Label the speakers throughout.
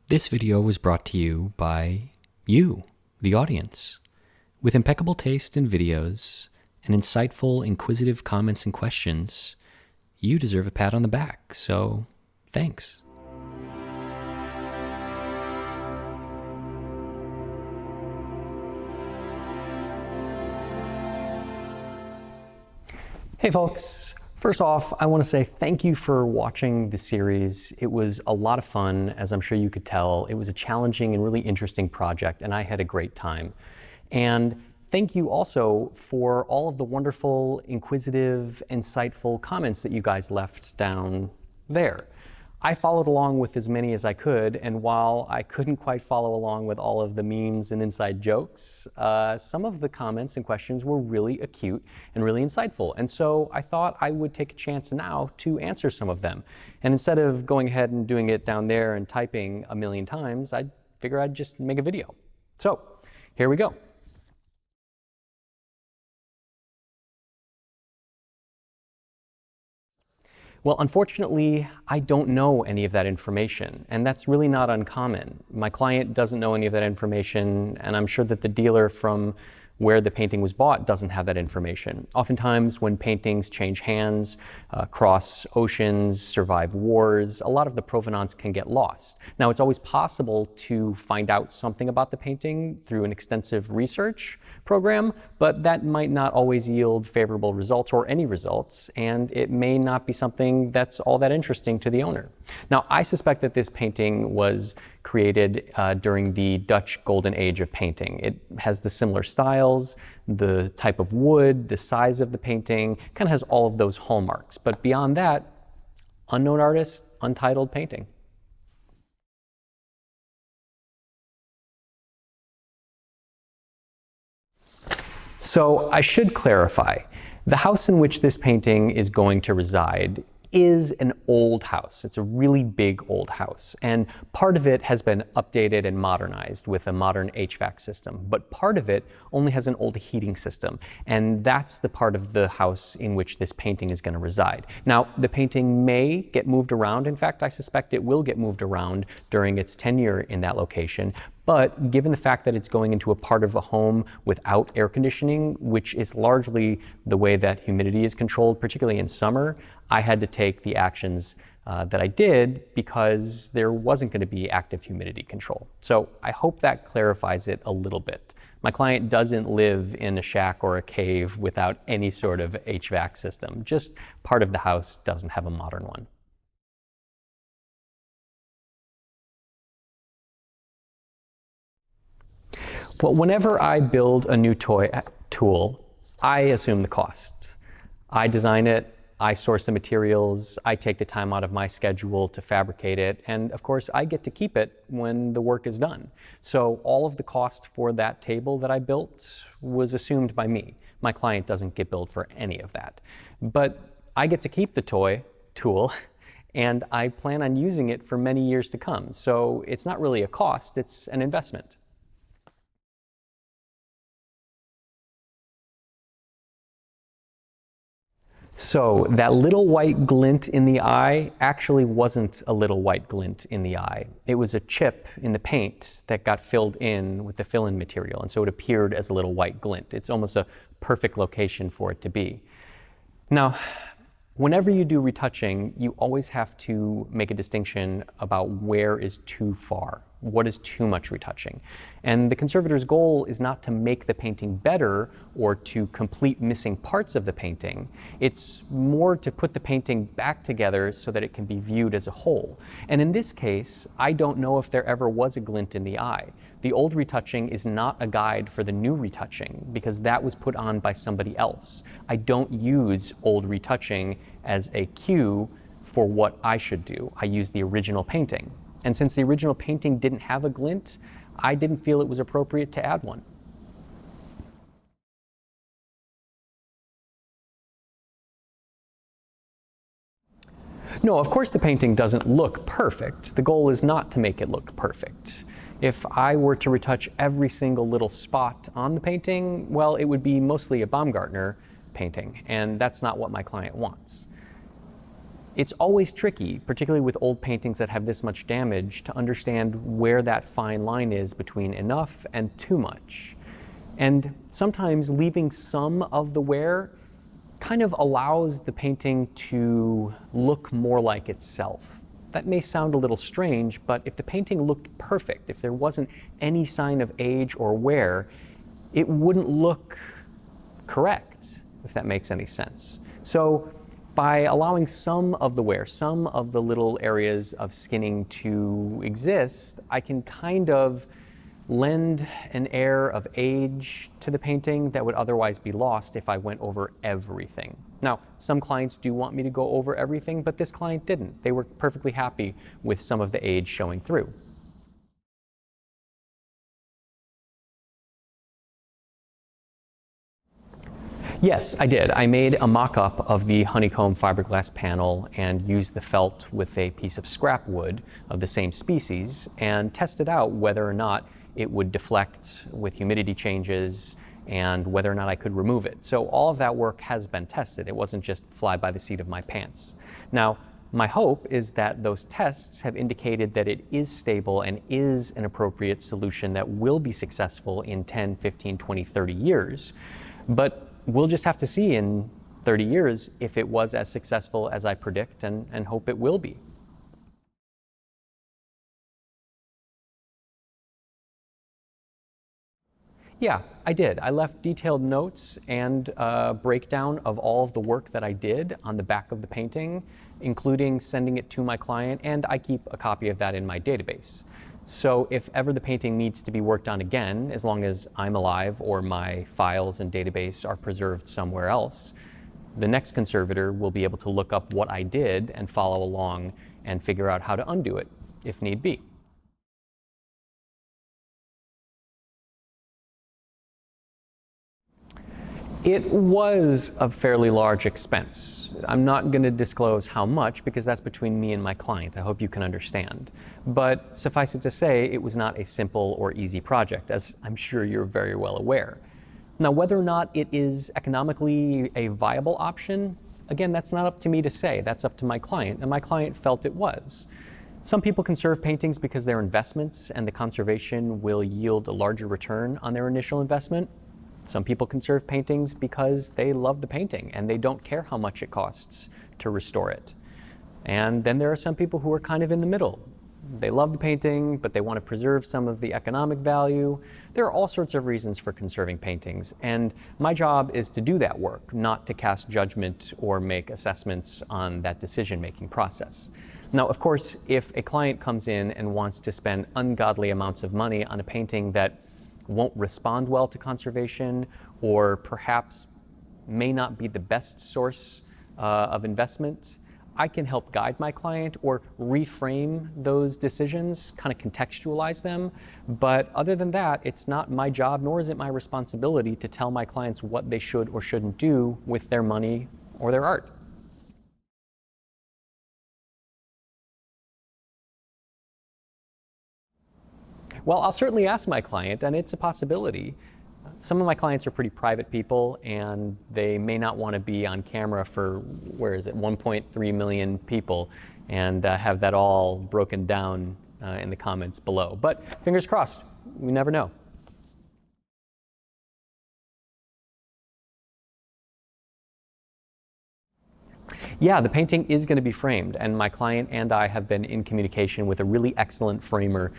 Speaker 1: This video was brought to you by you, the audience. With impeccable taste in videos and insightful, inquisitive comments and questions, you deserve a pat on the back, so thanks.
Speaker 2: Hey folks, first off, I want to say thank you for watching the series. It was a lot of fun, as I'm sure you could tell. It was a challenging and really interesting project, and I had a great time. And thank you also for all of the wonderful, inquisitive, insightful comments that you guys left down there. I followed along with as many as I could, and while I couldn't quite follow along with all of the memes and inside jokes, some of the comments and questions were really acute and really insightful. And so I thought I would take a chance now to answer some of them. And instead of going ahead and doing it down there and typing a million times, I figured I'd just make a video. So here we go. Well, unfortunately, I don't know any of that information, and that's really not uncommon. My client doesn't know any of that information, and I'm sure that the dealer from where the painting was bought doesn't have that information. Oftentimes, when paintings change hands, cross oceans, survive wars, a lot of the provenance can get lost. Now, it's always possible to find out something about the painting through an extensive research program, but that might not always yield favorable results or any results, and it may not be something that's all that interesting to the owner. Now, I suspect that this painting was created during the Dutch Golden Age of painting. It has the similar styles, the type of wood, the size of the painting, kind of has all of those hallmarks. But beyond that, unknown artist, untitled painting. So I should clarify, the house in which this painting is going to reside is an old house. It's a really big old house, and part of it has been updated and modernized with a modern HVAC system, but part of it only has an old heating system, and that's the part of the house in which this painting is going to reside. Now, the painting may get moved around. In fact, I suspect it will get moved around during its tenure in that location. But given the fact that it's going into a part of a home without air conditioning, which is largely the way that humidity is controlled, particularly in summer, I had to take the actions that I did because there wasn't going to be active humidity control. So I hope that clarifies it a little bit. My client doesn't live in a shack or a cave without any sort of HVAC system. Just part of the house doesn't have a modern one. Well, whenever I build a new tool, I assume the cost. I design it, I source the materials, I take the time out of my schedule to fabricate it, and of course I get to keep it when the work is done. So all of the cost for that table that I built was assumed by me. My client doesn't get billed for any of that. But I get to keep the tool, and I plan on using it for many years to come. So it's not really a cost, it's an investment. So that little white glint in the eye actually wasn't a little white glint in the eye. It was a chip in the paint that got filled in with the fill-in material, and so it appeared as a little white glint. It's almost a perfect location for it to be. Now, whenever you do retouching, you always have to make a distinction about where is too far. What is too much retouching? And the conservator's goal is not to make the painting better or to complete missing parts of the painting. It's more to put the painting back together so that it can be viewed as a whole. And in this case, I don't know if there ever was a glint in the eye. The old retouching is not a guide for the new retouching because that was put on by somebody else. I don't use old retouching as a cue for what I should do. I use the original painting. And since the original painting didn't have a glint, I didn't feel it was appropriate to add one. No, of course the painting doesn't look perfect. The goal is not to make it look perfect. If I were to retouch every single little spot on the painting, well, it would be mostly a Baumgartner painting, and that's not what my client wants. It's always tricky, particularly with old paintings that have this much damage, to understand where that fine line is between enough and too much. And sometimes leaving some of the wear kind of allows the painting to look more like itself. That may sound a little strange, but if the painting looked perfect, if there wasn't any sign of age or wear, it wouldn't look correct, if that makes any sense. So by allowing some of the wear, some of the little areas of skinning to exist, I can kind of lend an air of age to the painting that would otherwise be lost if I went over everything. Now, some clients do want me to go over everything, but this client didn't. They were perfectly happy with some of the age showing through. Yes, I did. I made a mock-up of the honeycomb fiberglass panel and used the felt with a piece of scrap wood of the same species and tested out whether or not it would deflect with humidity changes and whether or not I could remove it. So all of that work has been tested. It wasn't just fly by the seat of my pants. Now, my hope is that those tests have indicated that it is stable and is an appropriate solution that will be successful in 10, 15, 20, 30 years. But we'll just have to see in 30 years if it was as successful as I predict and hope it will be. Yeah, I did. I left detailed notes and a breakdown of all of the work that I did on the back of the painting, including sending it to my client, and I keep a copy of that in my database. So if ever the painting needs to be worked on again, as long as I'm alive or my files and database are preserved somewhere else, the next conservator will be able to look up what I did and follow along and figure out how to undo it, if need be. It was a fairly large expense. I'm not going to disclose how much because that's between me and my client. I hope you can understand. But suffice it to say, it was not a simple or easy project, as I'm sure you're very well aware. Now, whether or not it is economically a viable option, again, that's not up to me to say. That's up to my client, and my client felt it was. Some people conserve paintings because they're investments and the conservation will yield a larger return on their initial investment. Some people conserve paintings because they love the painting and they don't care how much it costs to restore it. And then there are some people who are kind of in the middle. They love the painting, but they want to preserve some of the economic value. There are all sorts of reasons for conserving paintings, and my job is to do that work, not to cast judgment or make assessments on that decision-making process. Now, of course, if a client comes in and wants to spend ungodly amounts of money on a painting that won't respond well to conservation, or perhaps may not be the best source of investment, I can help guide my client or reframe those decisions, kind of contextualize them. But other than that, it's not my job, nor is it my responsibility to tell my clients what they should or shouldn't do with their money or their art. Well, I'll certainly ask my client, and it's a possibility. Some of my clients are pretty private people, and they may not want to be on camera for, 1.3 million people, and have that all broken down in the comments below. But fingers crossed, we never know. Yeah, the painting is going to be framed, and my client and I have been in communication with a really excellent framer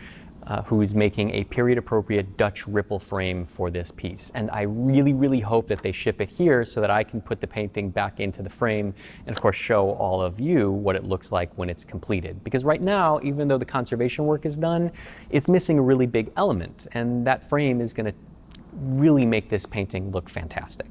Speaker 2: who is making a period-appropriate Dutch ripple frame for this piece. And I really, really hope that they ship it here so that I can put the painting back into the frame and, of course, show all of you what it looks like when it's completed. Because right now, even though the conservation work is done, it's missing a really big element, and that frame is going to really make this painting look fantastic.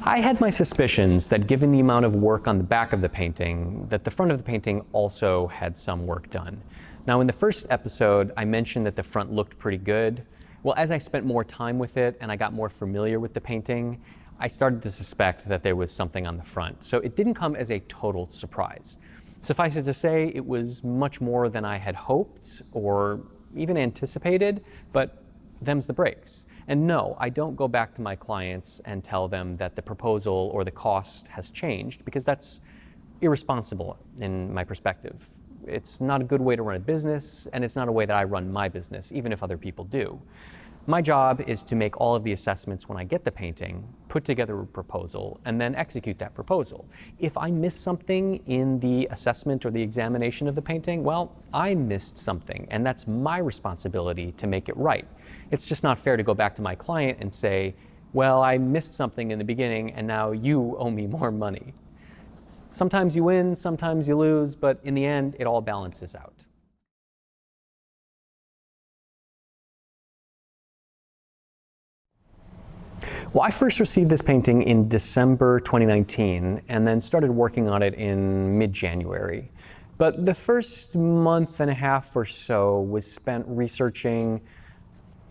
Speaker 2: I had my suspicions that given the amount of work on the back of the painting, that the front of the painting also had some work done. Now, in the first episode, I mentioned that the front looked pretty good. Well, as I spent more time with it and I got more familiar with the painting, I started to suspect that there was something on the front. So it didn't come as a total surprise. Suffice it to say, it was much more than I had hoped or even anticipated, but them's the breaks. And no, I don't go back to my clients and tell them that the proposal or the cost has changed, because that's irresponsible in my perspective. It's not a good way to run a business, and it's not a way that I run my business, even if other people do. My job is to make all of the assessments when I get the painting, put together a proposal, and then execute that proposal. If I miss something in the assessment or the examination of the painting, well, I missed something, and that's my responsibility to make it right. It's just not fair to go back to my client and say, well, I missed something in the beginning, and now you owe me more money. Sometimes you win, sometimes you lose, but in the end, it all balances out. Well, I first received this painting in December 2019 and then started working on it in mid-January. But the first month and a half or so was spent researching,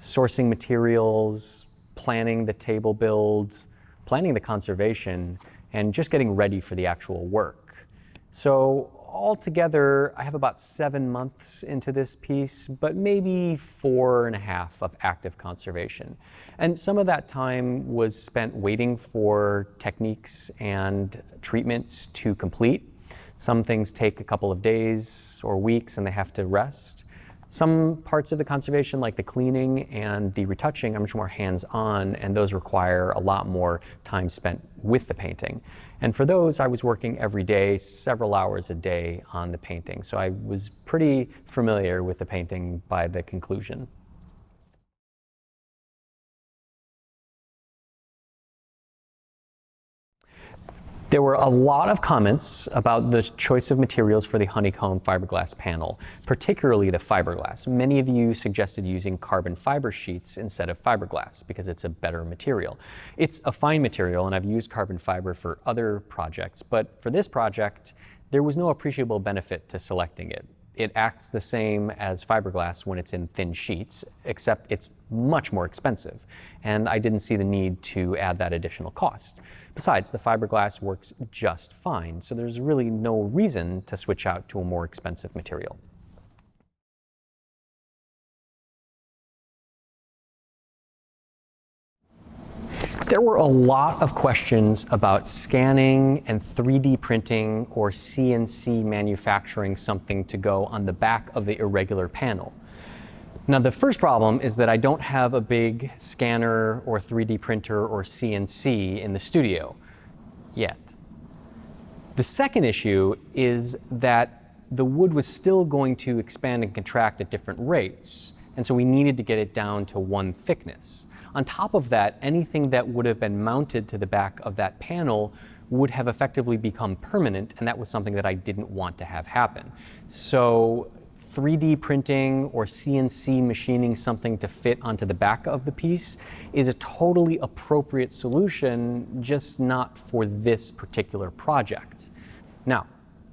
Speaker 2: sourcing materials, planning the table build, planning the conservation, and just getting ready for the actual work. So altogether, I have about 7 months into this piece, but maybe 4.5 of active conservation. And some of that time was spent waiting for techniques and treatments to complete. Some things take a couple of days or weeks and they have to rest. Some parts of the conservation, like the cleaning and the retouching, are much more hands-on, and those require a lot more time spent with the painting. And for those, I was working every day, several hours a day on the painting. So I was pretty familiar with the painting by the conclusion. There were a lot of comments about the choice of materials for the honeycomb fiberglass panel, particularly the fiberglass. Many of you suggested using carbon fiber sheets instead of fiberglass because it's a better material. It's a fine material, and I've used carbon fiber for other projects, but for this project, there was no appreciable benefit to selecting it. It acts the same as fiberglass when it's in thin sheets, except it's much more expensive, and I didn't see the need to add that additional cost. Besides, the fiberglass works just fine, so there's really no reason to switch out to a more expensive material. There were a lot of questions about scanning and 3D printing or CNC manufacturing something to go on the back of the irregular panel. Now, the first problem is that I don't have a big scanner or 3D printer or CNC in the studio yet. The second issue is that the wood was still going to expand and contract at different rates, and so we needed to get it down to one thickness. On top of that, anything that would have been mounted to the back of that panel would have effectively become permanent, and that was something that I didn't want to have happen. So 3D printing or CNC machining something to fit onto the back of the piece is a totally appropriate solution, just not for this particular project. Now,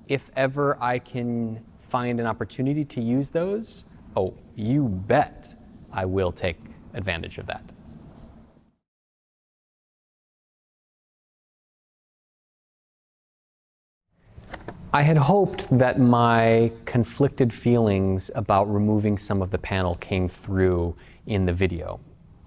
Speaker 2: if ever I can find an opportunity to use those, oh, you bet I will take advantage of that. I had hoped that my conflicted feelings about removing some of the panel came through in the video.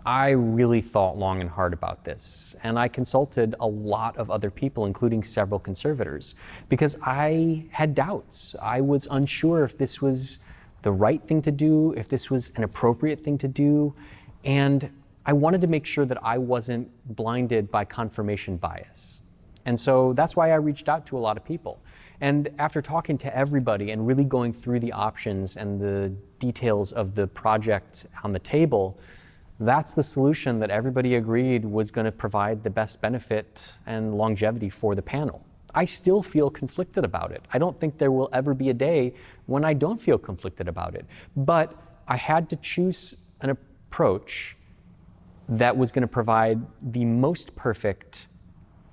Speaker 2: I really thought long and hard about this, and I consulted a lot of other people, including several conservators, because I had doubts. I was unsure if this was the right thing to do, if this was an appropriate thing to do, and I wanted to make sure that I wasn't blinded by confirmation bias. And so that's why I reached out to a lot of people. And after talking to everybody and really going through the options and the details of the project on the table, that's the solution that everybody agreed was going to provide the best benefit and longevity for the panel. I still feel conflicted about it. I don't think there will ever be a day when I don't feel conflicted about it. But I had to choose an approach that was going to provide the most perfect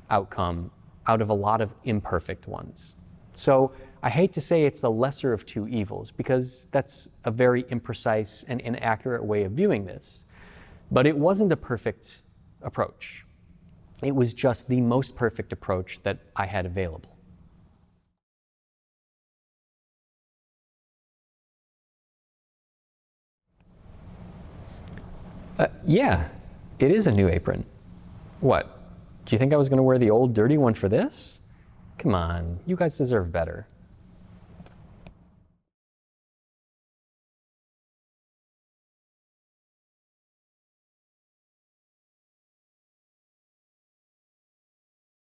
Speaker 2: outcome out of a lot of imperfect ones. So I hate to say it's the lesser of two evils, because that's a very imprecise and inaccurate way of viewing this. But it wasn't a perfect approach. It was just the most perfect approach that I had available. Yeah, It is a new apron. What? Do you think I was going to wear the old dirty one for this? Come on, you guys deserve better.